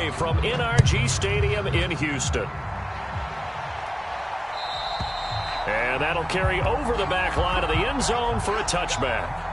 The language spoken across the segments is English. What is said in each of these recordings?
play from NRG Stadium in Houston. And that'll carry over the back line of the end zone for a touchback.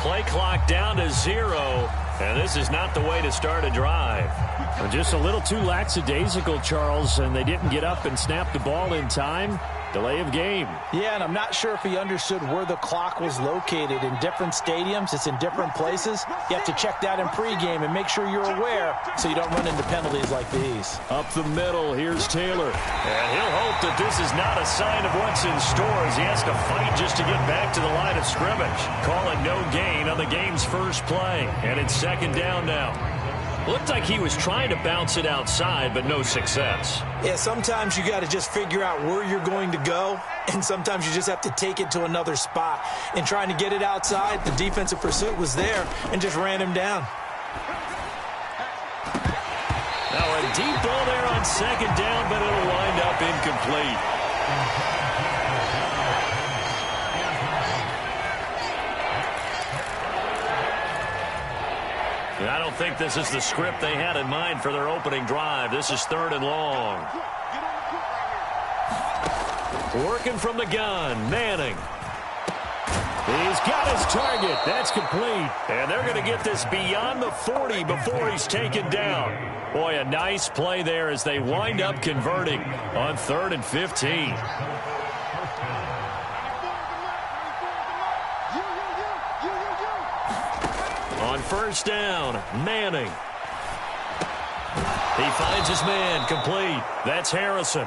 Play clock down to 0, and this is not the way to start a drive. Just a little too lackadaisical, Charles, and they didn't get up and snap the ball in time. Delay of game. Yeah, and I'm not sure if he understood where the clock was located. In different stadiums, it's in different places. You have to check that in pregame and make sure you're aware so you don't run into penalties like these. Up the middle, here's Taylor. And he'll hope that this is not a sign of what's in store as he has to fight just to get back to the line of scrimmage. Call it no gain on the game's first play, and it's second down now. Looked like he was trying to bounce it outside, but no success. Yeah, sometimes you got to just figure out where you're going to go, and sometimes you just have to take it to another spot. And trying to get it outside, the defensive pursuit was there and just ran him down. Now a deep ball there on second down, but it'll wind up incomplete. I don't think this is the script they had in mind for their opening drive. This is third and long. Working from the gun, Manning. He's got his target. That's complete. And they're going to get this beyond the 40 before he's taken down. Boy, a nice play there as they wind up converting on 3rd and 15. On first down, Manning. He finds his man, complete. That's Harrison.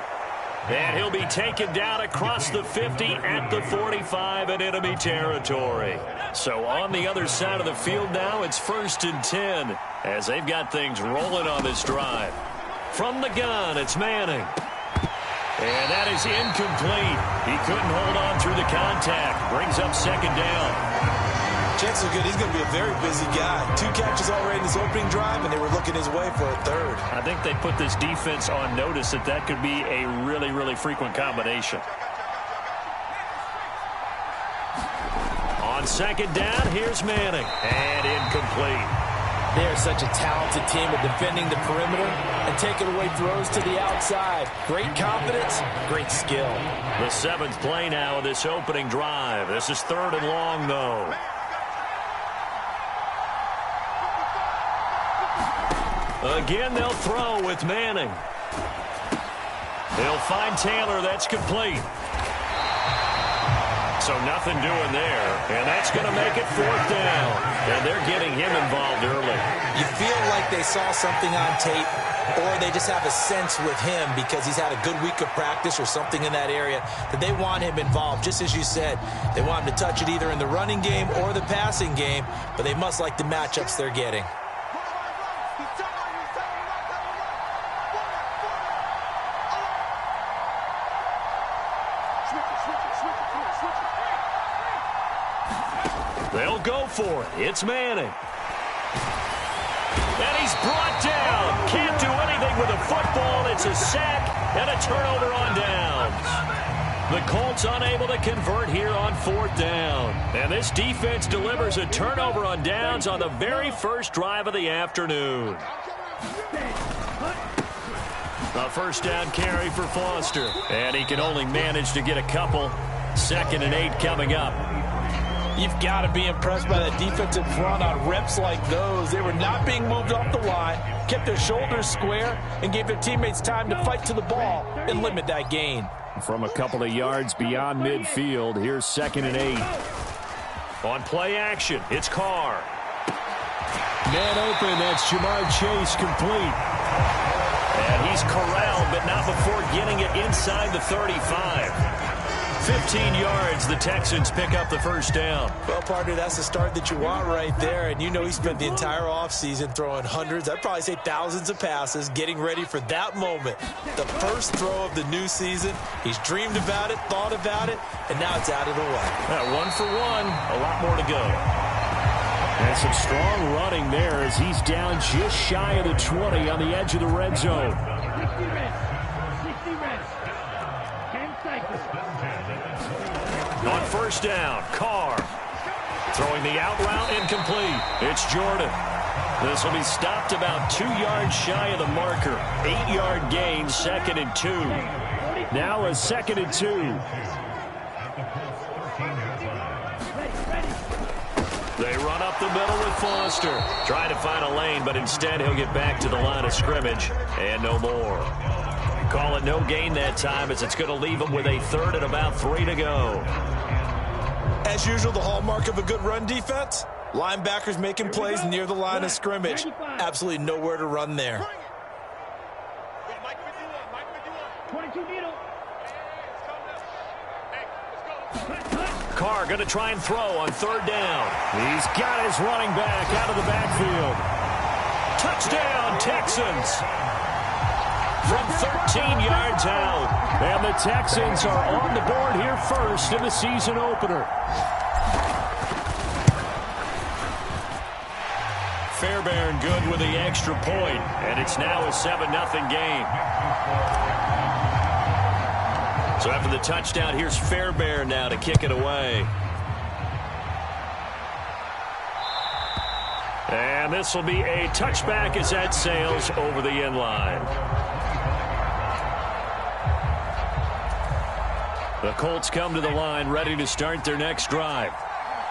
And he'll be taken down across the 50 at the 45 in enemy territory. So on the other side of the field now, it's 1st and 10 as they've got things rolling on this drive. From the gun, it's Manning. And that is incomplete. He couldn't hold on through the contact. Brings up second down. Chances are good he's going to be a very busy guy. 2 catches already in his opening drive, and they were looking his way for a third. I think they put this defense on notice that that could be a really, really frequent combination. On second down, here's Manning. And incomplete. They're such a talented team at defending the perimeter and taking away throws to the outside. Great confidence, great skill. The 7th play now of this opening drive. This is 3rd and long, though. Again, they'll throw with Manning. They'll find Taylor. That's complete. So nothing doing there. And that's going to make it 4th down. And they're getting him involved early. You feel like they saw something on tape, or they just have a sense with him because he's had a good week of practice or something in that area that they want him involved. Just as you said, they want him to touch it either in the running game or the passing game, but they must like the matchups they're getting. They'll go for it. It's Manning. And he's brought down. Can't do anything with a football. It's a sack and a turnover on downs. The Colts unable to convert here on 4th down. And this defense delivers a turnover on downs on the very first drive of the afternoon. A first down carry for Foster. And he can only manage to get a couple. 2nd and 8 coming up. You've got to be impressed by that defensive front on reps like those. They were not being moved off the line, kept their shoulders square, and gave their teammates time to fight to the ball and limit that gain. From a couple of yards beyond midfield, here's 2nd and 8. On play action, it's Carr. Man open, that's Jamar Chase complete. And he's corralled, but not before getting it inside the 35. 15 yards, the Texans pick up the first down. Well, partner, that's the start that you want right there. And you know he spent the entire offseason throwing hundreds, I'd probably say thousands of passes, getting ready for that moment. The first throw of the new season. He's dreamed about it, thought about it, and now it's out of the way. 1 for 1, a lot more to go. And some strong running there as he's down just shy of the 20 on the edge of the red zone. On first down, Carr. Throwing the out route, incomplete. It's Jordan. This will be stopped about 2 yards shy of the marker. 8-yard gain, 2nd and 2. Now a 2nd and 2. They run up the middle with Foster. Trying to find a lane, but instead he'll get back to the line of scrimmage. And no more. Call it no gain that time as it's going to leave him with a 3rd and about 3 to go. As usual, the hallmark of a good run defense, linebackers making plays near the line of scrimmage. Absolutely nowhere to run there. Carr going to try and throw on 3rd down. He's got his running back out of the backfield. Touchdown, Texans. From 13 yards out. And the Texans are on the board here first in the season opener. Fairbairn good with the extra point, and it's now a 7-0 game. So after the touchdown, here's Fairbairn now to kick it away. And this will be a touchback as that sails over the end line. The Colts come to the line ready to start their next drive.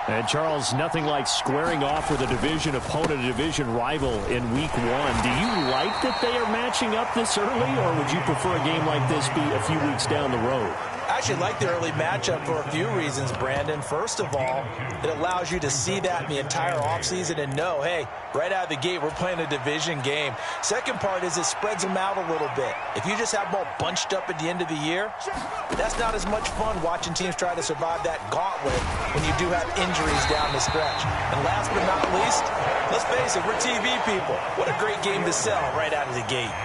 And, Charles, nothing like squaring off with a division opponent, a division rival in Week 1. Do you like that they are matching up this early, or would you prefer a game like this be a few weeks down the road? I actually like the early matchup for a few reasons, Brandon. First of all, it allows you to see that in the entire offseason and know, hey, right out of the gate, we're playing a division game. Second part is it spreads them out a little bit. If you just have them all bunched up at the end of the year, that's not as much fun watching teams try to survive that gauntlet when you do have injuries down the stretch. And last but not least, let's face it, we're TV people. What a great game to sell right out of the gate.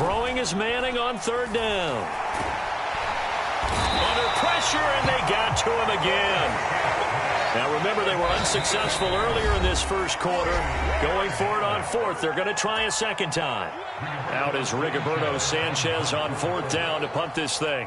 Throwing is Manning on 3rd down. Under pressure, and they got to him again. Now, remember, they were unsuccessful earlier in this first quarter. Going for it on 4th. They're going to try a second time. Out is Rigoberto Sanchez on 4th down to punt this thing.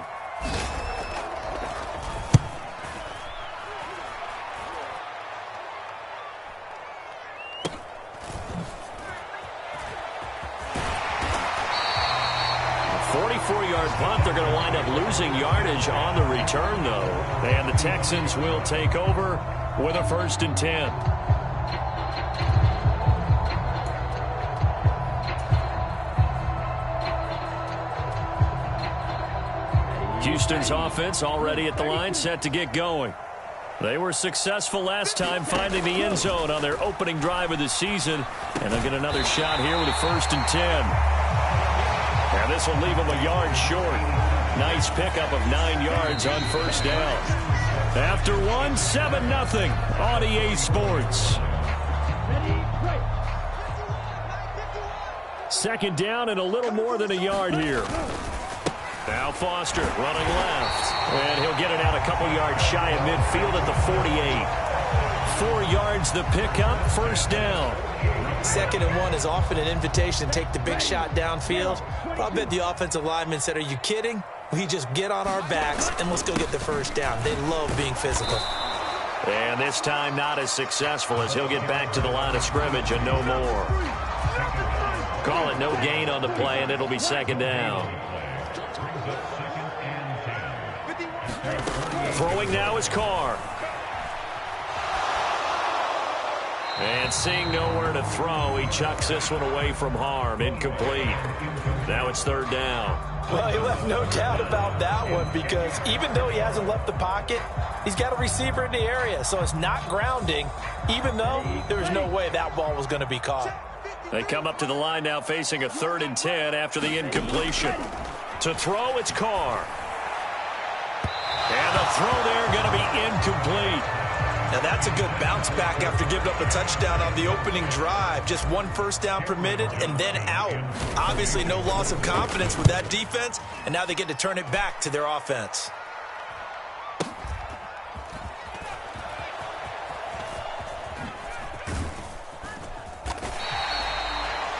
Punt. They're going to wind up losing yardage on the return, though. And the Texans will take over with a 1st and 10. Houston's offense already at the line, set to get going. They were successful last time finding the end zone on their opening drive of the season. And they'll get another shot here with a 1st and 10. And this will leave them a yard short. Nice pickup of 9 yards on 1st down. After 7-0 on EA Sports. 2nd down and a little more than a yard here. Now Foster running left. And he'll get it out a couple yards shy of midfield at the 48. 4 yards the pickup, 1st down. 2nd and 1 is often an invitation to take the big shot downfield. But I bet the offensive lineman said, are you kidding? We just get on our backs and let's go get the 1st down. They love being physical. And this time not as successful as he'll get back to the line of scrimmage and no more. Call it no gain on the play, and it'll be 2nd down. Throwing now is Carr. And seeing nowhere to throw, he chucks this one away from harm. Incomplete. Now it's third down. Well, he left no doubt about that one because even though he hasn't left the pocket, he's got a receiver in the area. So it's not grounding, even though there's no way that ball was going to be caught. They come up to the line now facing a 3rd and 10 after the incompletion. To throw, it's Carr. And the throw there going to be incomplete. Now that's a good bounce back after giving up a touchdown on the opening drive. Just 1 first down permitted and then out. Obviously no loss of confidence with that defense, and now they get to turn it back to their offense.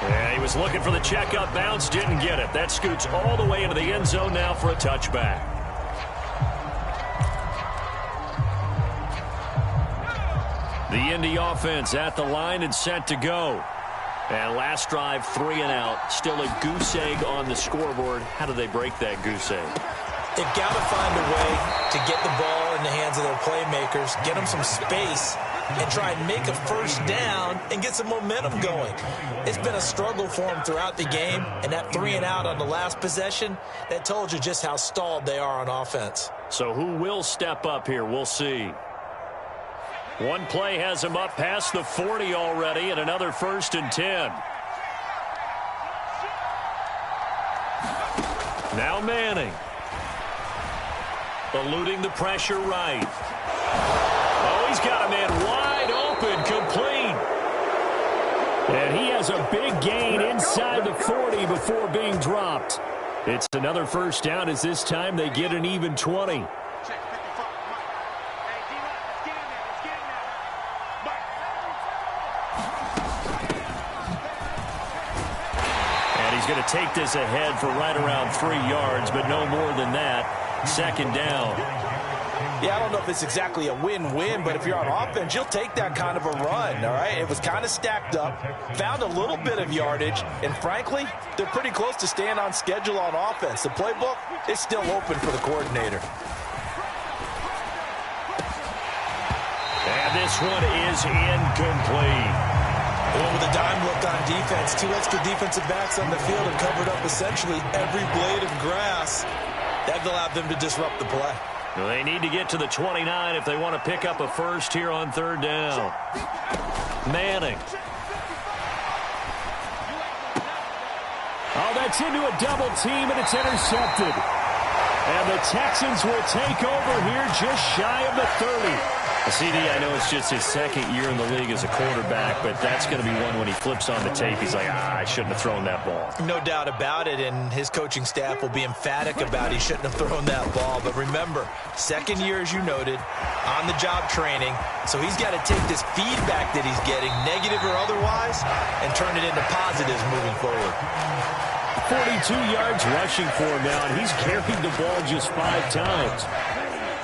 Yeah, he was looking for the checkup bounce, didn't get it. That scoots all the way into the end zone now for a touchback. The Indy offense at the line and set to go. And last drive, 3 and out. Still a goose egg on the scoreboard. How do they break that goose egg? They've got to find a way to get the ball in the hands of their playmakers, get them some space, and try and make a first down and get some momentum going. It's been a struggle for them throughout the game, and that 3 and out on the last possession, that told you just how stalled they are on offense. So who will step up here? We'll see. One play has him up past the 40 already, and another 1st and 10. Now Manning. Eluding the pressure right. Oh, he's got a man wide open, complete. And he has a big gain inside the 40 before being dropped. It's another first down as this time they get an even 20. He's going to take this ahead for right around 3 yards, but no more than that. 2nd down. Yeah, I don't know if it's exactly a win-win, but if you're on offense, you'll take that kind of a run, all right? It was kind of stacked up, found a little bit of yardage, and frankly, they're pretty close to staying on schedule on offense. The playbook is still open for the coordinator. And this one is incomplete. Well, with a dime look on defense, 2 extra defensive backs on the field and covered up essentially every blade of grass. That allowed them to disrupt the play. Well, they need to get to the 29 if they want to pick up a first here on 3rd down. Manning. Oh, that's into a double team, and it's intercepted. And the Texans will take over here just shy of the 30. CD, I know it's just his 2nd year in the league as a quarterback, but that's going to be one when he flips on the tape. He's like, I shouldn't have thrown that ball. No doubt about it, and his coaching staff will be emphatic about he shouldn't have thrown that ball. But remember, 2nd year, as you noted, on-the-job training, so he's got to take this feedback that he's getting, negative or otherwise, and turn it into positives moving forward. 42 yards rushing for him now, and he's carried the ball just 5 times.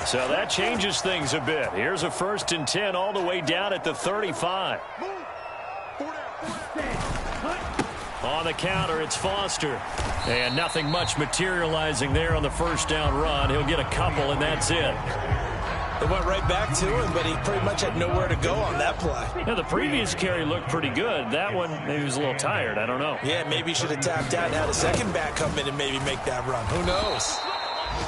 So that changes things a bit. Here's a 1st and 10 all the way down at the 35. On the counter, it's Foster. And nothing much materializing there on the first down run. He'll get a couple, and that's it. They went right back to him, but he pretty much had nowhere to go on that play. Yeah, the previous carry looked pretty good. That one, maybe he was a little tired. I don't know. Yeah, maybe he should have tapped out and had a second back come in and maybe make that run. Who knows?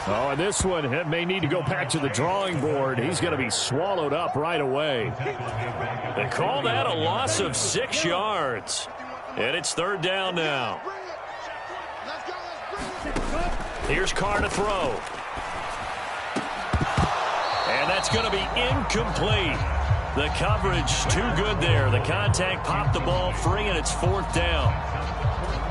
Oh, and this one may need to go back to the drawing board. He's going to be swallowed up right away. They call that a loss of 6 yards. And it's 3rd down now. Here's Carr to throw. And that's going to be incomplete. The coverage too good there. The contact popped the ball free, and it's 4th down.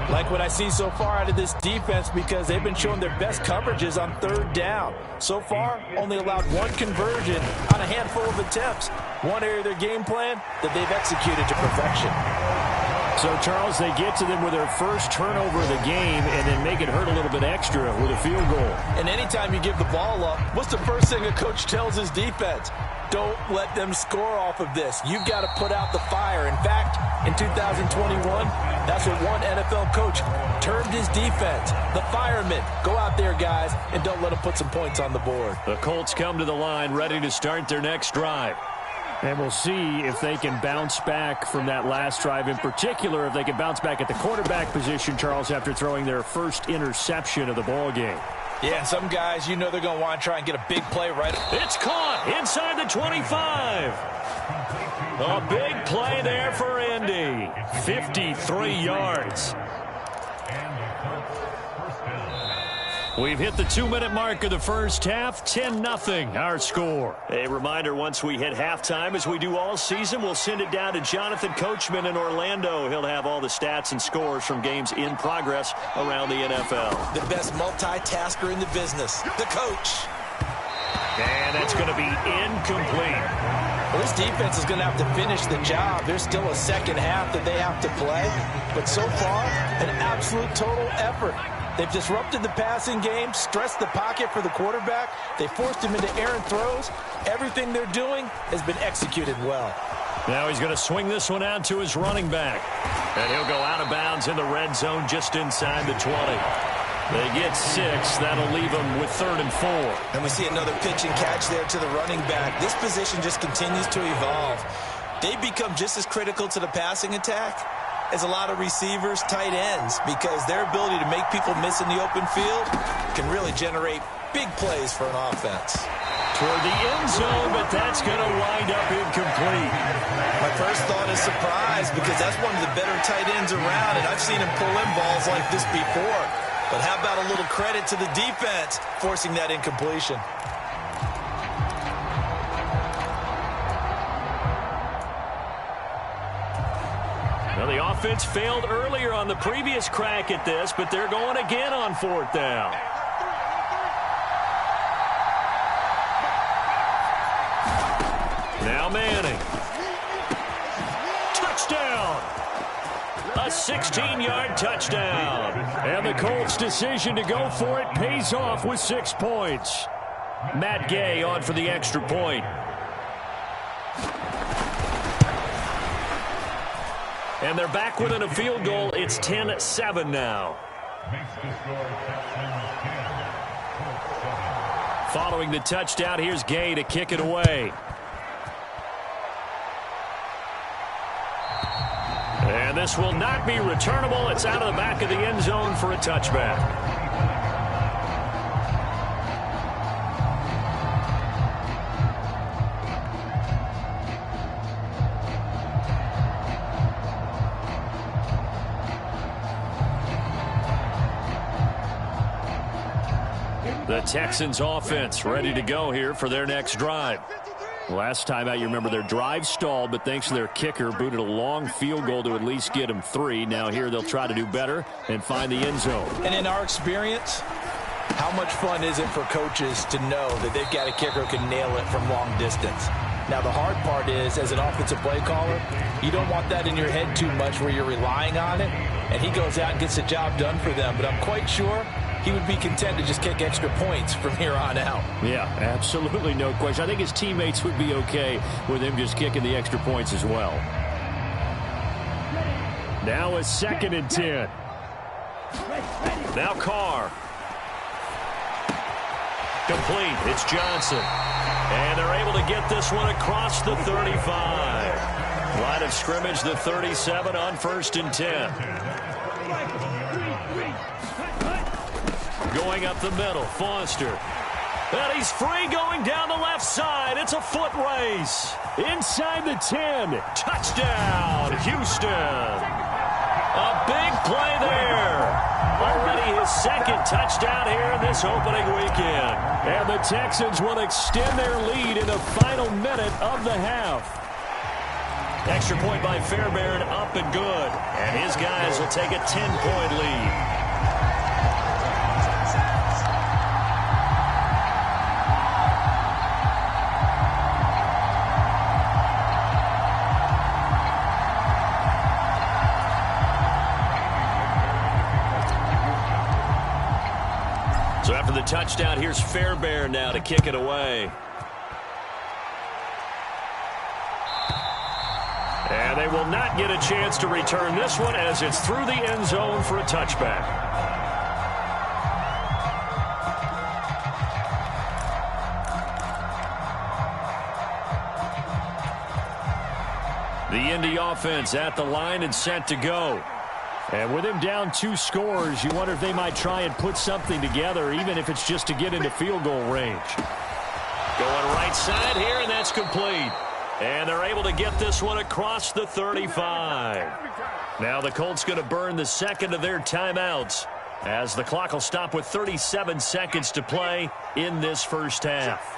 Like what I see so far out of this defense because they've been showing their best coverages on 3rd down. So far, only allowed 1 conversion on a handful of attempts. One area of their game plan that they've executed to perfection. So, Charles, they get to them with their first turnover of the game and then make it hurt a little bit extra with a field goal. And anytime you give the ball up, what's the first thing a coach tells his defense? Don't let them score off of this. You've got to put out the fire. In fact, in 2021, that's what one NFL coach termed his defense. The firemen. Go out there, guys, and don't let them put some points on the board. The Colts come to the line ready to start their next drive. And we'll see if they can bounce back from that last drive, in particular, if they can bounce back at the quarterback position, Charles, after throwing their first interception of the ball game. Yeah, some guys, they're going to want to try and get a big play right. It's caught inside the 25. A big play there for Indy. 53 yards. We've hit the 2-minute mark of the first half. 10-0 our score. A reminder, once we hit halftime, as we do all season, we'll send it down to Jonathan Coachman in Orlando. He'll have all the stats and scores from games in progress around the NFL. The best multitasker in the business, the coach. And that's going to be incomplete. Well, this defense is going to have to finish the job. There's still a second half that they have to play. But so far, an absolute total effort. They've disrupted the passing game, stressed the pocket for the quarterback. They forced him into errant throws. Everything they're doing has been executed well. Now he's going to swing this one out to his running back. And he'll go out of bounds in the red zone just inside the 20. They get 6. That'll leave them with 3rd and 4. And we see another pitch and catch there to the running back. This position just continues to evolve. They become just as critical to the passing attack as a lot of receivers, tight ends, because their ability to make people miss in the open field can really generate big plays for an offense. Toward the end zone, but that's going to wind up incomplete. My first thought is surprise, because that's one of the better tight ends around, and I've seen him pull in balls like this before. But how about a little credit to the defense forcing that incompletion? Well, the offense failed earlier on the previous crack at this, but they're going again on 4th down. Now Manning. Touchdown! A 16-yard touchdown. And the Colts' decision to go for it pays off with 6 points. Matt Gay on for the extra point. And they're back within a field goal. It's 10-7 now. Following the touchdown, here's Gay to kick it away. And this will not be returnable. It's out of the back of the end zone for a touchback. The Texans offense ready to go here for their next drive. Last time out, you remember their drive stalled, but thanks to their kicker, booted a long field goal to at least get them 3. Now here they'll try to do better and find the end zone. And in our experience, how much fun is it for coaches to know that they've got a kicker who can nail it from long distance? Now, the hard part is, as an offensive play caller, you don't want that in your head too much where you're relying on it, and he goes out and gets the job done for them. But I'm quite sure he would be content to just kick extra points from here on out. Yeah, absolutely no question. I think his teammates would be okay with him just kicking the extra points as well. Now a 2nd and 10. Now Carr. Complete. It's Johnson. And they're able to get this one across the 35. Line of scrimmage, the 37 on 1st and 10. Going up the middle, Foster. And he's free going down the left side. It's a foot race. Inside the 10. Touchdown, Houston. A big play there. Already his 2nd touchdown here in this opening weekend. And the Texans will extend their lead in the final minute of the half. Extra point by Fairbairn, up and good. And his guys will take a 10-point lead. So after the touchdown, here's Fairbairn now to kick it away. And they will not get a chance to return this one as it's through the end zone for a touchback. The Indy offense at the line and set to go. And with him down 2 scores, you wonder if they might try and put something together, even if it's just to get into field goal range. Going right side here, and that's complete. And they're able to get this one across the 35. Now the Colts going to burn the second of their timeouts, as the clock will stop with 37 seconds to play in this first half.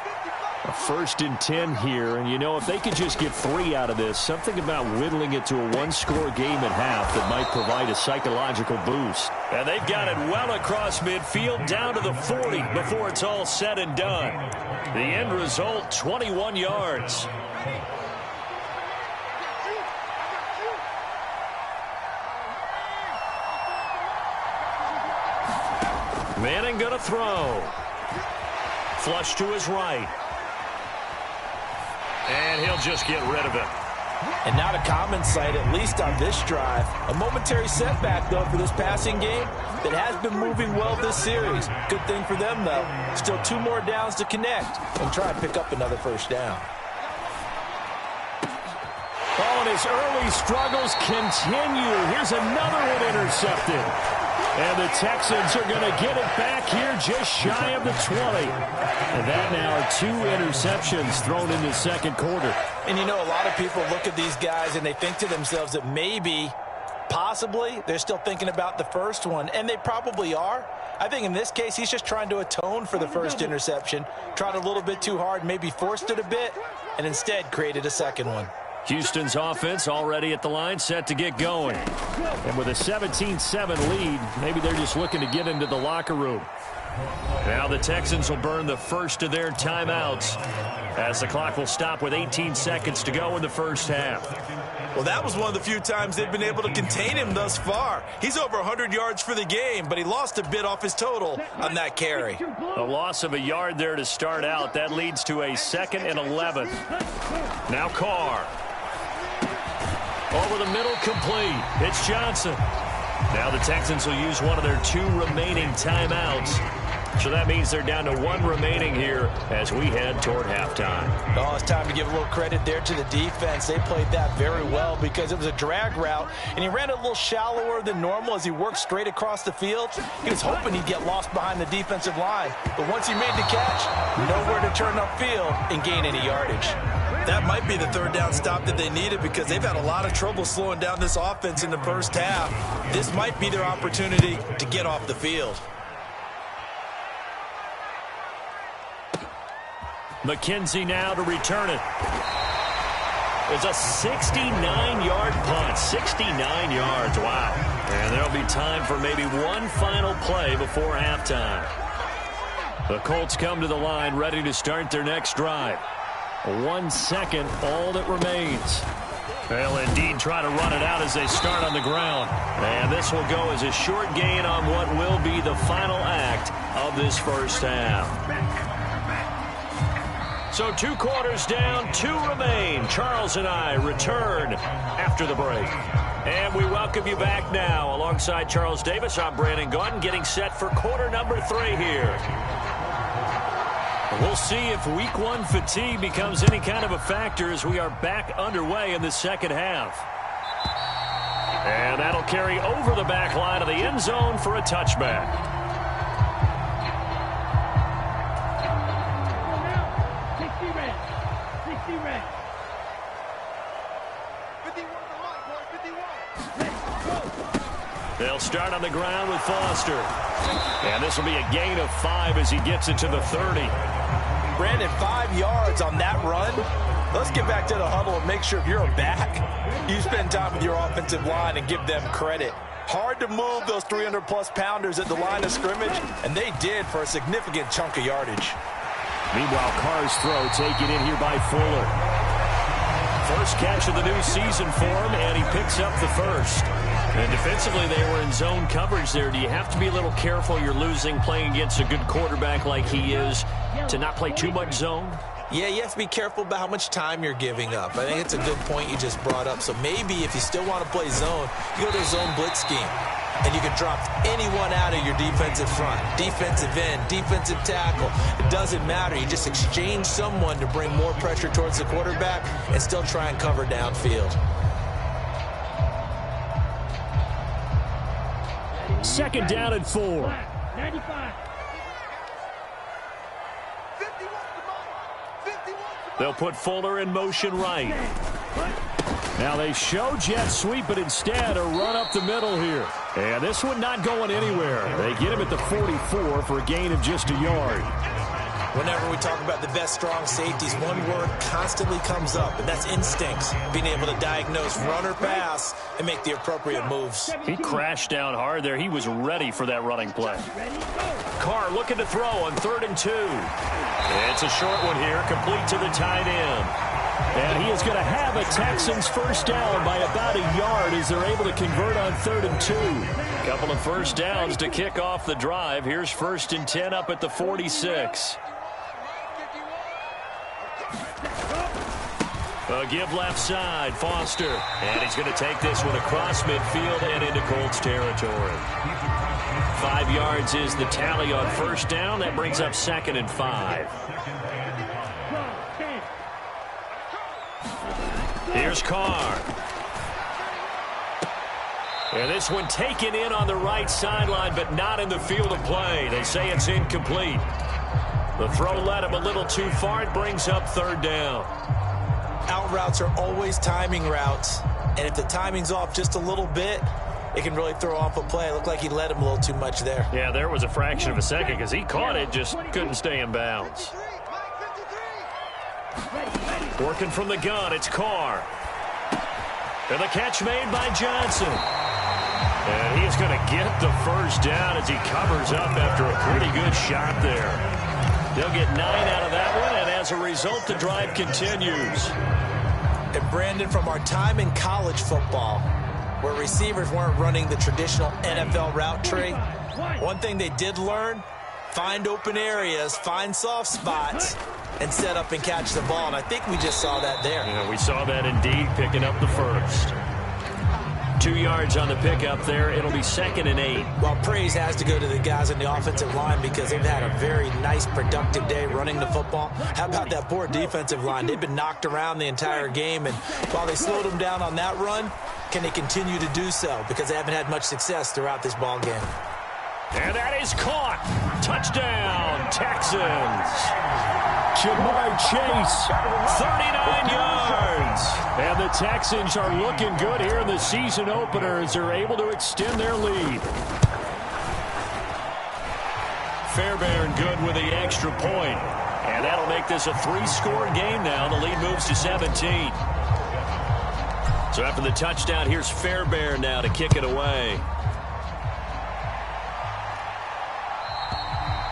A 1st and 10 here, and you know, if they could just get 3 out of this, something about whittling it to a 1-score game at half that might provide a psychological boost. And they've got it well across midfield down to the 40 before it's all said and done. The end result, 21 yards. Manning going to throw. Flush to his right. And he'll just get rid of it. And not a common sight, at least on this drive. A momentary setback, though, for this passing game that has been moving well this series. Good thing for them, though. Still 2 more downs to connect and try and pick up another first down. Oh, and his early struggles continue. Here's another one intercepted. And the Texans are going to get it back here just shy of the 20. And that now are 2 interceptions thrown in the second quarter. And you know, a lot of people look at these guys and they think to themselves that maybe, possibly, they're still thinking about the first one. And they probably are. I think in this case, he's just trying to atone for the first interception. Tried a little bit too hard, maybe forced it a bit, and instead created a second one. Houston's offense already at the line, set to get going. And with a 17-7 lead, maybe they're just looking to get into the locker room. Now the Texans will burn the first of their timeouts, as the clock will stop with 18 seconds to go in the first half. Well, that was one of the few times they've been able to contain him thus far. He's over 100 yards for the game, but he lost a bit off his total on that carry. A loss of a yard there to start out. That leads to a 2nd and 11. Now Carr. Over the middle, complete. It's Johnson. Now the Texans will use one of their 2 remaining timeouts. So that means they're down to 1 remaining here as we head toward halftime. Oh, it's time to give a little credit there to the defense. They played that very well because it was a drag route, and he ran it a little shallower than normal as he worked straight across the field. He was hoping he'd get lost behind the defensive line, but once he made the catch, nowhere to turn upfield and gain any yardage. That might be the 3rd down stop that they needed because they've had a lot of trouble slowing down this offense in the first half. This might be their opportunity to get off the field. McKenzie now to return it. It's a 69-yard punt. 69 yards. Wow. And there'll be time for maybe one final play before halftime. The Colts come to the line ready to start their next drive. 1 second, all that remains. They'll indeed try to run it out as they start on the ground. And this will go as a short gain on what will be the final act of this first half. So 2 quarters down, 2 remain. Charles and I return after the break. And we welcome you back now. Alongside Charles Davis, I'm Brandon Gaudin, getting set for quarter number 3 here. We'll see if week 1 fatigue becomes any kind of a factor as we are back underway in the second half. And that'll carry over the back line of the end zone for a touchback. They'll start on the ground with Foster. And this will be a gain of 5 as he gets it to the 30. Brandon, 5 yards on that run. Let's get back to the huddle and make sure if you're a back, you spend time with your offensive line and give them credit. Hard to move those 300-plus pounders at the line of scrimmage, and they did for a significant chunk of yardage. Meanwhile, Carr's throw taken in here by Fuller. First catch of the new season for him, and he picks up the first. And defensively, they were in zone coverage there. Do you have to be a little careful? You're losing playing against a good quarterback like he is to not play too much zone? Yeah, you have to be careful about how much time you're giving up. I think it's a good point you just brought up. So maybe if you still want to play zone, you go to a zone blitz scheme. And you can drop anyone out of your defensive front, defensive end, defensive tackle. It doesn't matter. You just exchange someone to bring more pressure towards the quarterback and still try and cover downfield. Second down and 4. They'll put Fuller in motion right. Now they show jet sweep, but instead a run up the middle here. And this one not going anywhere. They get him at the 44 for a gain of just a yard. Whenever we talk about the best strong safeties, one word constantly comes up, and that's instincts. Being able to diagnose run or pass and make the appropriate moves. He crashed down hard there. He was ready for that running play. Carr looking to throw on 3rd and 2. It's a short one here, complete to the tight end. And he is going to have a Texans first down by about a yard as they're able to convert on 3rd and 2. Couple of first downs to kick off the drive. Here's 1st and 10 up at the 46. A give left side, Foster. And he's going to take this one across midfield and into Colts territory. 5 yards is the tally on first down. That brings up 2nd and 5. Here's Carr. And this one taken in on the right sideline, but not in the field of play. They say it's incomplete. The throw led him a little too far. It brings up 3rd down. Out routes are always timing routes, and if the timing's off just a little bit, it can really throw off a play. It looked like he led him a little too much there. Yeah, there was a fraction of a second because he caught it, just couldn't stay in bounds. Working from the gun, it's Carr. And the catch made by Johnson. And he's going to get the first down as he covers up after a pretty good shot there. They'll get 9 out of that one, and as a result, the drive continues. And Brandon, from our time in college football, where receivers weren't running the traditional NFL route tree, one thing they did learn, find open areas, find soft spots, and set up and catch the ball. And I think we just saw that there. Yeah, we saw that indeed, picking up the first. 2 yards on the pickup there. It'll be 2nd and 8. Well, praise has to go to the guys on the offensive line because they've had a very nice, productive day running the football. How about that poor defensive line? They've been knocked around the entire game, and while they slowed them down on that run, can they continue to do so? Because they haven't had much success throughout this ball game. And that is caught. Touchdown, Texans. Jamar Chase, 39 yards. And the Texans are looking good here in the season opener as they're able to extend their lead. Fairbairn good with the extra point. And that'll make this a 3-score game now. The lead moves to 17. So after the touchdown, here's Fairbairn now to kick it away.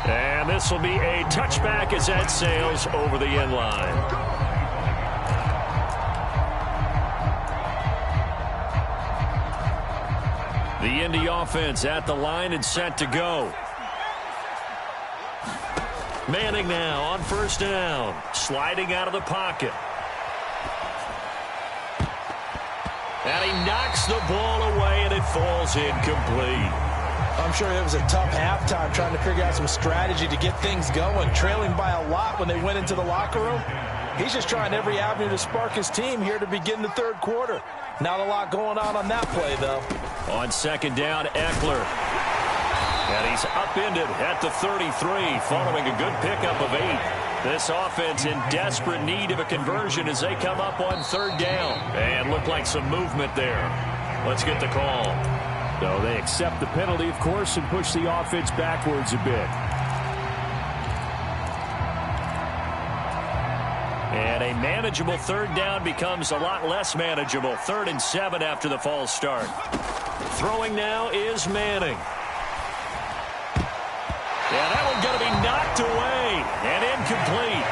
And this will be a touchback as that sails over the end line. The Indy offense at the line and set to go. Manning now on first down, sliding out of the pocket. And he knocks the ball away, and it falls incomplete. I'm sure it was a tough halftime trying to figure out some strategy to get things going, trailing by a lot when they went into the locker room. He's just trying every avenue to spark his team here to begin the 3rd quarter. Not a lot going on that play, though. On 2nd down, Eckler. And he's upended at the 33 following a good pickup of 8. This offense in desperate need of a conversion as they come up on 3rd down. And look like some movement there. Let's get the call. So they accept the penalty, of course, and push the offense backwards a bit. And a manageable 3rd down becomes a lot less manageable. 3rd and 7 after the false start. Throwing now is Manning. Yeah, that one's going to be knocked away and incomplete.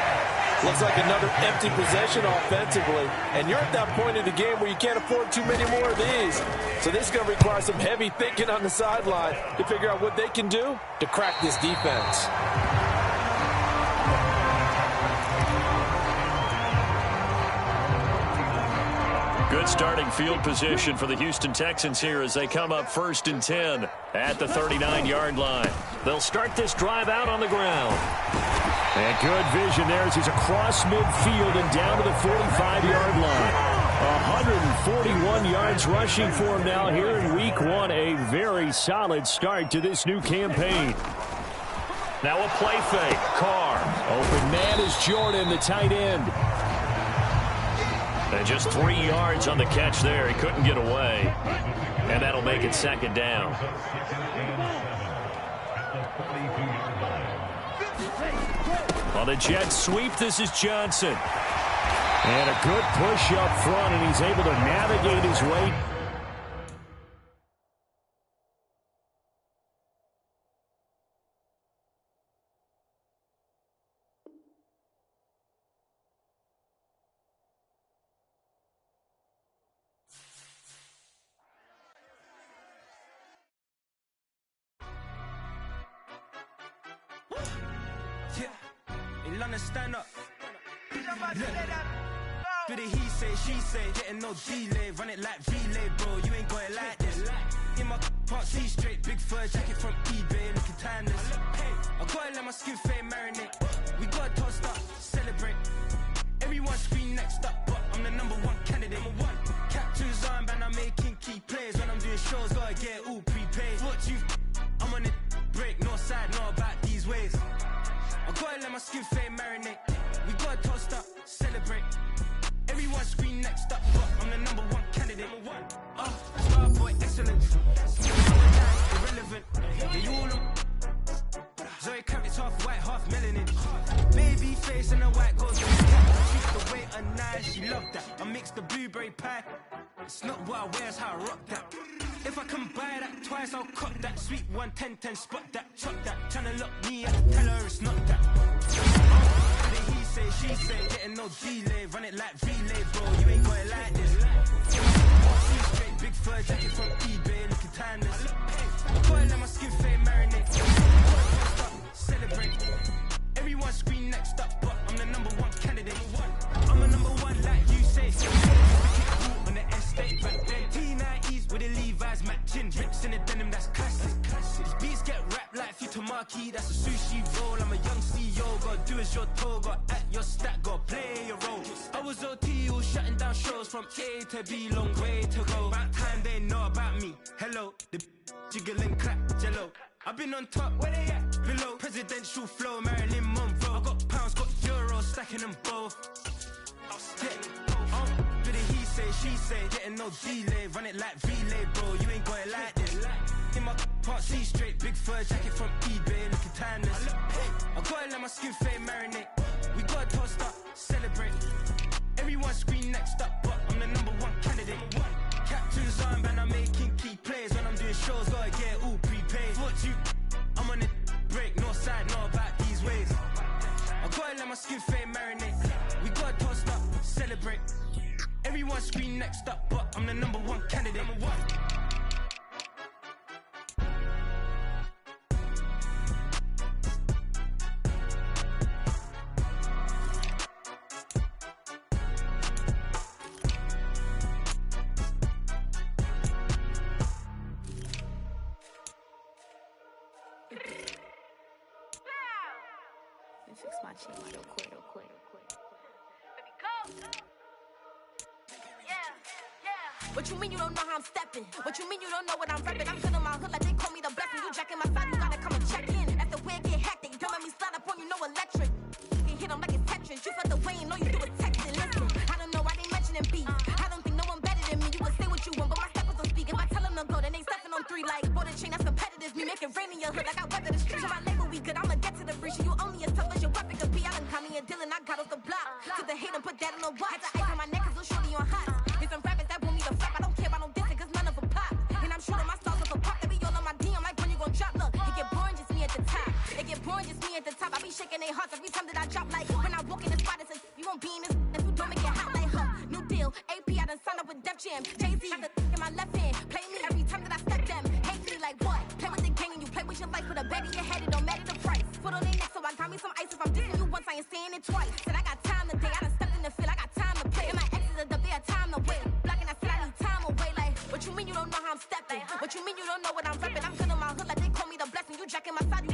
Looks like another empty possession offensively. And you're at that point in the game where you can't afford too many more of these. So this is going to require some heavy thinking on the sideline to figure out what they can do to crack this defense. Good starting field position for the Houston Texans here as they come up 1st and 10 at the 39-yard line. They'll start this drive out on the ground. And good vision there as he's across midfield and down to the 45-yard line. A 141-yard yards rushing for him now here in week one. A very solid start to this new campaign. Now a play fake. Carr. Open man is Jordan, the tight end. And just 3 yards on the catch there. He couldn't get away. And that'll make it second down. On the jet sweep, this is Johnson. And a good push up front, and he's able to navigate his way. Stand up. Do the he say, she say, getting no delay, run it like relay, bro. You ain't got it like this. In my can't see straight, big fur jacket from eBay, looking timeless. I gotta let my skin fade marinate. We gotta toast up, celebrate. Everyone scream next up, but I'm the number one candidate. Captain's armband, I'm making key plays. When I'm doing shows, gotta get it all prepaid. What you? I'm on it, break, no side, no about these ways. I gotta let my skin fade marinate. We gotta toast up, celebrate. Everyone scream next up, but I'm the number one candidate. Star boy, excellent. Irrelevant. Yeah, you all know. Zoe Kravitz half white, half melanin. Baby face and a white goes to the cap. She's the way a nice, she love that. I mix the blueberry pie. It's not what I wear, it's how I rock that. If I can buy that twice, I'll cut that. Sweet 110, spot that, chop that. Tryna lock me, I tell her it's not that. He say, she say, getting no delay. Run it like relay, bro. You ain't got it like this. See straight, big fur jacket from eBay, looking timeless. Gotta let my skin fade marinate. Celebrate. Everyone scream next up, but I'm the number one candidate. I'm a number one, like you say. On the estate back then. T90s with the Levi's matching. Rips in the denim, that's classic. These beats get wrapped like Futamaki, that's a sushi roll. I'm a young CEO, gotta do as you're told. Gotta act your stat, gotta play your role. I was OT, all shutting down shows from A to B, long way to go. About time they know about me. Hello, the jiggle and clap, jello. I've been on top, where they at? Below, presidential flow, Marilyn Monroe. I got pounds, got euros, stacking them both. Do the he say, she say, getting no delay, run it like relay, bro. You ain't got it like this. In my can't see straight, big fur jacket from eBay, looking timeless. I gotta let my skin fade marinate. We gotta toast up, celebrate. Everyone scream next up, but I'm the number one candidate. Captain's armband, I'm making key plays. When I'm doing shows, gotta get it all prepaid. What you? I'm on it, break, no side, no about these ways. I gotta let my skin fade marinate. We gotta toast up, celebrate. Everyone scream next up, but I'm the number one candidate. Fix my chin real quick. Baby, go! Yeah. What you mean you don't know how I'm stepping? What you mean you don't know what I'm repping? I'm good on my hood like they call me the blessing. You jacking my side, you gotta come and check in. That's the way it get hectic. Don't let me slide up on you, no electric. You hit them like it's Tetris. You felt the way and know you do it texting. Listen, I don't know why they mentioning beef. I don't think no one better than me. You can say what you want, but my steppers don't speak. If I tell them to go, then they stepping on 3 like border chain. That's competitive. Me make it rain in your hood like I weather the streets. My label we good. I'ma get to the breach. You only as tough as your weapon could be. I done caught me a Dylan. I got off the block. To the hate and put that on the watch. Had the ice on my neck 'cause little shorty on hot. Here's some rappers that want me to flop. I don't care about no dissing 'cause none of them pop. And I'm shooting my stars off a pop. They be all on my DM like when you gon' drop. Look, it get boring just me at the top. It get boring just me at the top. I be shaking their hearts every time that I drop. Like when I walk in the spot, it says you won't be in this. If you don't make it hot like her. New deal. AP, I done signed up with Def Jam. Jay-Z got the in my left hand. Play me every time that I step them. Hate me like what? Play with the gang and you play with your life. With a bag in your head, it don't matter the price. Foot on their neck, so I got me some ice. If I'm dissing you once, I ain't saying it twice. Said I got time today. I done stepped in the field. I got time to play. And my exes are up there, time to wait. Blocking, I said I need time away. Like, what you mean you don't know how I'm stepping? What you mean you don't know what I'm repping? I'm good on my hood like they call me the blessing. You jacking my side, you